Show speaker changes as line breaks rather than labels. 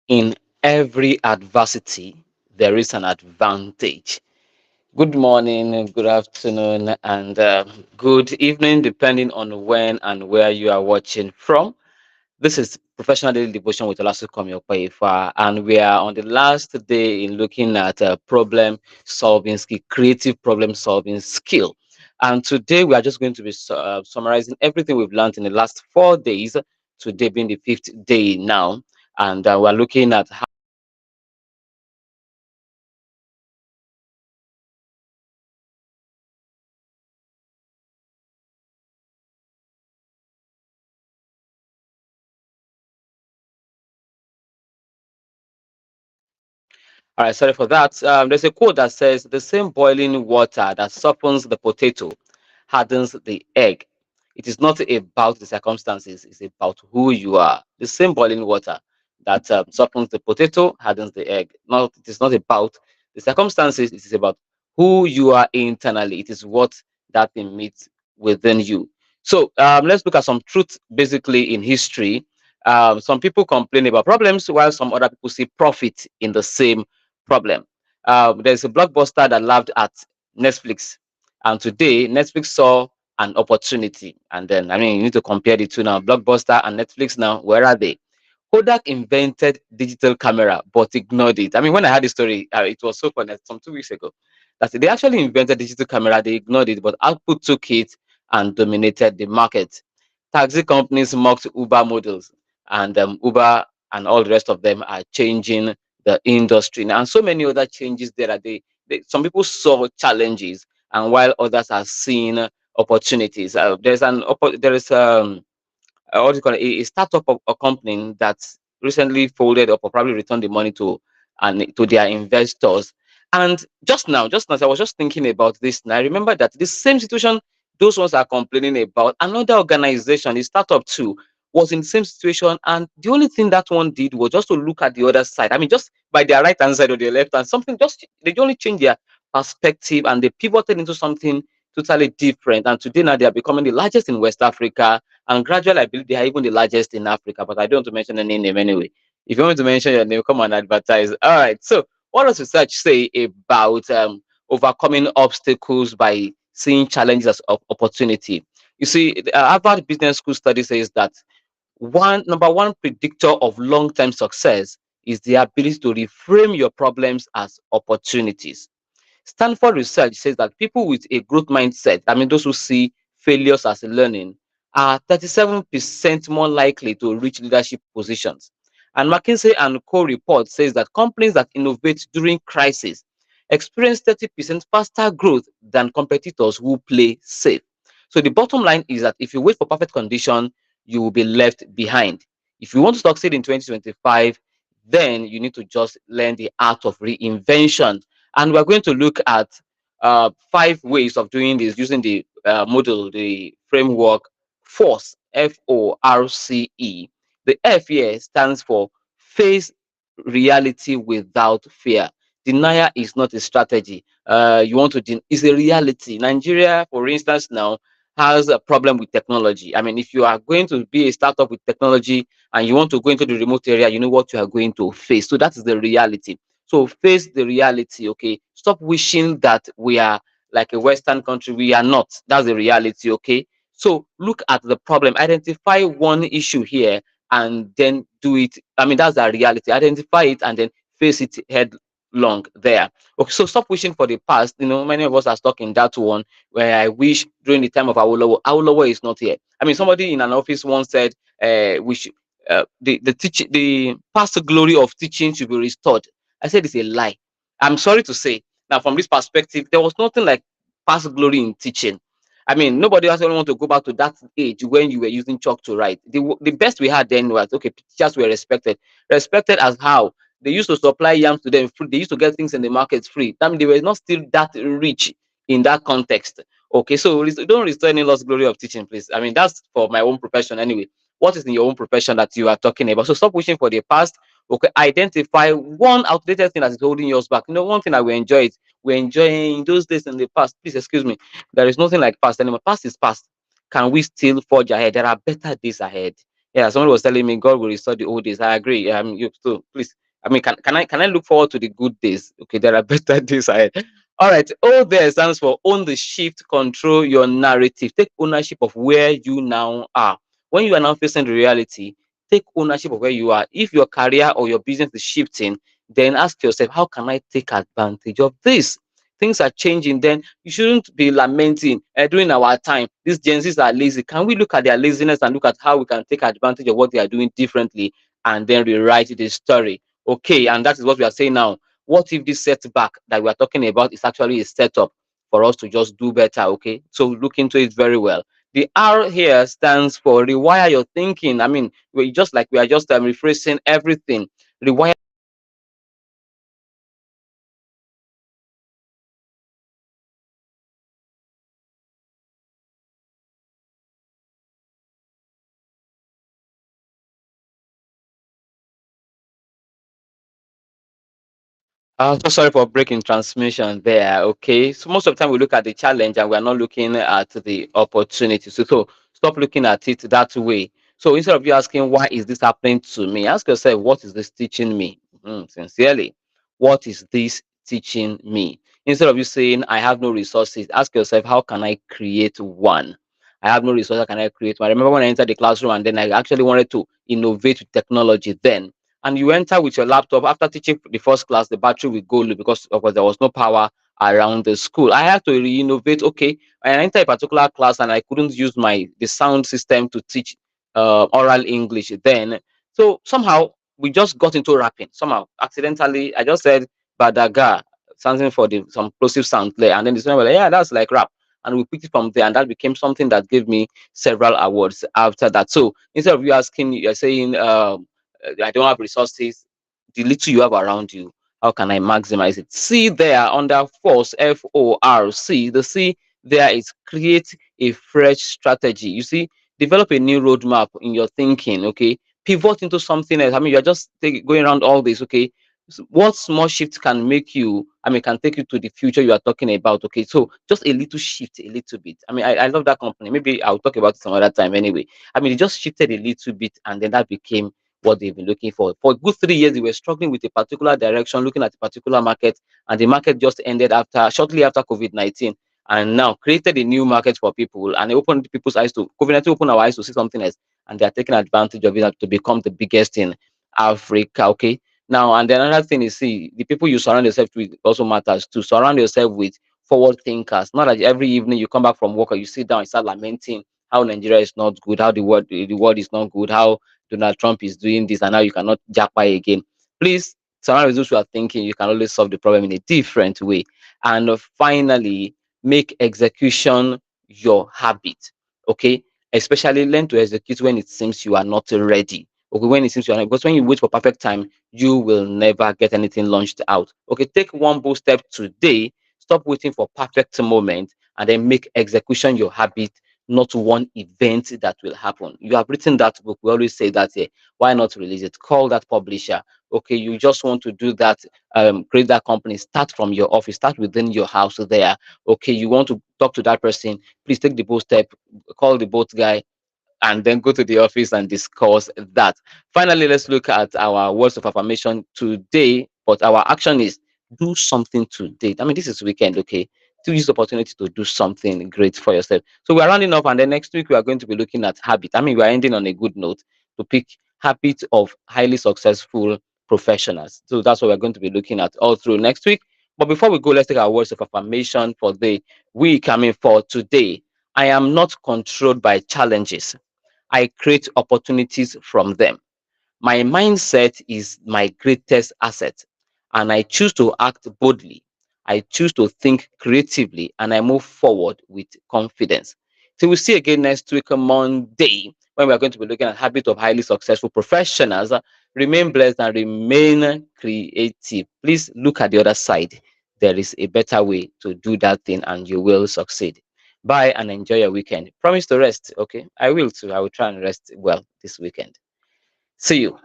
In every adversity, there is an advantage. Good morning, good afternoon, and good evening, depending on when and where you are watching from. This is Professional Daily Devotion with Olasukomi Opaifa, and we are on the last day in looking at problem solving skill, creative problem solving skill. And today we are just going to be summarizing everything we've learned in the last 4 days, today being the fifth day now. And we're looking at All right, sorry for that. There's a quote that says, "The same boiling water that softens the potato hardens the egg. It is not about the circumstances, it's about who you are." The same boiling water that softens the potato hardens the egg. Not, it is not about the circumstances, it is about who you are internally. It is what that thing meets within you. So let's look at some truth basically in history. Some people complain about problems while some other people see profit in the same problem. There's a blockbuster that laughed at Netflix, and today Netflix saw an opportunity. And then, I mean, you need to compare the two now. Blockbuster and Netflix now, where are they? Kodak invented digital camera but ignored it. I mean, when I had the story, it was so funny some 2 weeks ago that they actually invented digital camera, they ignored it, but output took it and dominated the market. Taxi companies mocked Uber models, and Uber and all the rest of them are changing the industry now, and so many other changes there are. Some people saw challenges, and while others are seeing opportunities. There is what do you call it, a startup of a company that recently folded up or probably returned the money to their investors. And just now, I was just thinking about this, and I remember that the same situation those ones are complaining about, another organization, a startup too, was in the same situation, and the only thing that one did was just to look at the other side. I mean, just by their right hand side or their left hand, something just they only changed their perspective and they pivoted into something totally different. And today now they are becoming the largest in West Africa, and gradually, I believe they are even the largest in Africa, but I don't want to mention any name anyway. If you want to mention your name, come and advertise. All right. So, what does research say about overcoming obstacles by seeing challenges as opportunity? You see, the Harvard Business School study says that number one predictor of long-term success is the ability to reframe your problems as opportunities. Stanford research says that people with a growth mindset, I mean, those who see failures as a learning, are 37% more likely to reach leadership positions. And McKinsey and Co report says that companies that innovate during crisis experience 30% faster growth than competitors who play safe. So the bottom line is that if you wait for perfect condition, you will be left behind. If you want to succeed in 2025, then you need to just learn the art of reinvention, and we're going to look at 5 ways of doing this using the model, the framework FORCE, FORCE. The F here stands for face reality without fear. Denial is not a strategy. You want to, it's a reality. Nigeria, for instance, now has a problem with technology. I mean, if you are going to be a startup with technology and you want to go into the remote area, you know what you are going to face. So that is the reality. So face the reality, okay? Stop wishing that we are like a Western country. We are not. That's the reality, okay? So look at the problem, identify one issue here, and then do it. I mean, that's the reality. Identify it and then face it headlong there. Okay, so stop wishing for the past. You know, many of us are stuck in that one where I wish during the time of Awolowo. Awolowo is not here. I mean, somebody in an office once said, we should the past glory of teaching should be restored. I said it's a lie. I'm sorry to say. Now, from this perspective, there was nothing like past glory in teaching. I mean, nobody else want to go back to that age when you were using chalk to write. The best we had then was, okay, teachers were respected. Respected as how? They used to supply yams to them free. They used to get things in the market free. I mean, they were not still that rich in that context. Okay, so don't restore any lost glory of teaching, please. I mean, that's for my own profession anyway. What is in your own profession that you are talking about? So stop wishing for the past. Okay, identify one outdated thing that is holding yours back. You know, one thing that we enjoy it. We're enjoying those days in the past. Please excuse me. There is nothing like past anymore. Past is past. Can we still forge ahead? There are better days ahead. Yeah, someone was telling me God will restore the old days. I agree. You too. Please, I mean, can I look forward to the good days? Okay, there are better days ahead. All right. O there stands for own the shift, control your narrative. Take ownership of where you now are. When you are now facing the reality, take ownership of where you are. If your career or your business is shifting, then ask yourself, how can I take advantage of this? Things are changing, then you shouldn't be lamenting during our time these Gen Zs are lazy. Can we look at their laziness and look at how we can take advantage of what they are doing differently and then rewrite the story? Okay, and that is what we are saying now. What if this setback that we are talking about is actually a setup for us to just do better? Okay, so look into it very well. The R here stands for rewire your thinking. I mean, we are just rephrasing everything. Rewire. So sorry for breaking transmission there. Okay, so most of the time we look at the challenge and we are not looking at the opportunity. So stop looking at it that way. So instead of you asking why is this happening to me, ask yourself what is this teaching me. Sincerely, what is this teaching me? Instead of you saying I have no resources, ask yourself how can I create one. I have no resources. How can I create one? I remember when I entered the classroom and then I actually wanted to innovate with technology then, and you enter with your laptop after teaching the first class, the battery will go low because of course there was no power around the school. I had to re-innovate. Okay, I entered a particular class and I couldn't use the sound system to teach oral English then. So somehow we just got into rapping. Somehow accidentally, I just said badaga, something for the some plosive sound there, and then the student was like, yeah, that's like rap. And we picked it from there, and that became something that gave me several awards after that. So instead of you asking, you're saying, I don't have resources. The little you have around you, how can I maximize it? See there under force, FORC. The C there is create a fresh strategy. You see, develop a new roadmap in your thinking. Okay, pivot into something else. I mean, you're just going around all this. Okay, so what small shift can make you? I mean, can take you to the future you are talking about. Okay, so just a little shift, a little bit. I mean, I love that company. Maybe I'll talk about it some other time. Anyway, I mean, it just shifted a little bit, and then that became what they've been looking for. For a good 3 years, they were struggling with a particular direction, looking at a particular market, and the market just ended after shortly after COVID-19, and now created a new market for people, and it opened people's eyes to COVID-19 opened our eyes to see something else, and they are taking advantage of it to become the biggest in Africa. Okay. Now, and then another thing is, see, the people you surround yourself with also matters too. Surround yourself with forward thinkers. Not that every evening you come back from work or you sit down and start lamenting how Nigeria is not good, how the world is not good, how Donald Trump is doing this, and now you cannot jackpot again. Please surround with those who are thinking you can always solve the problem in a different way. And finally, make execution your habit. Okay, especially learn to execute when it seems you are not ready. Okay, when it seems you are not, because when you wait for perfect time, you will never get anything launched out. Okay, take one bold step today. Stop waiting for perfect moment, and then make execution your habit, not one event that will happen. You have written that book. We always say that, why not release it? Call that publisher. Okay, you just want to do that, create that company. Start from your office, start within your house there. Okay, you want to talk to that person, please take the bold step, call the boat guy, and then go to the office and discuss that. Finally, let's look at our words of affirmation today. But our action is do something today. I mean, this is weekend, okay? To use the opportunity to do something great for yourself. So we are rounding up, and then next week we are going to be looking at habit. I mean, we are ending on a good note to pick habits of highly successful professionals. So that's what we're going to be looking at all through next week. But before we go, let's take our words of affirmation for the week. I mean, for today, I am not controlled by challenges. I create opportunities from them. My mindset is my greatest asset, and I choose to act boldly. I choose to think creatively, and I move forward with confidence. So we'll see again next week on Monday when we are going to be looking at habits of highly successful professionals. Remain blessed and remain creative. Please look at the other side. There is a better way to do that thing, and you will succeed. Bye and enjoy your weekend. Promise to rest. Okay, I will too. I will try and rest well this weekend. See you.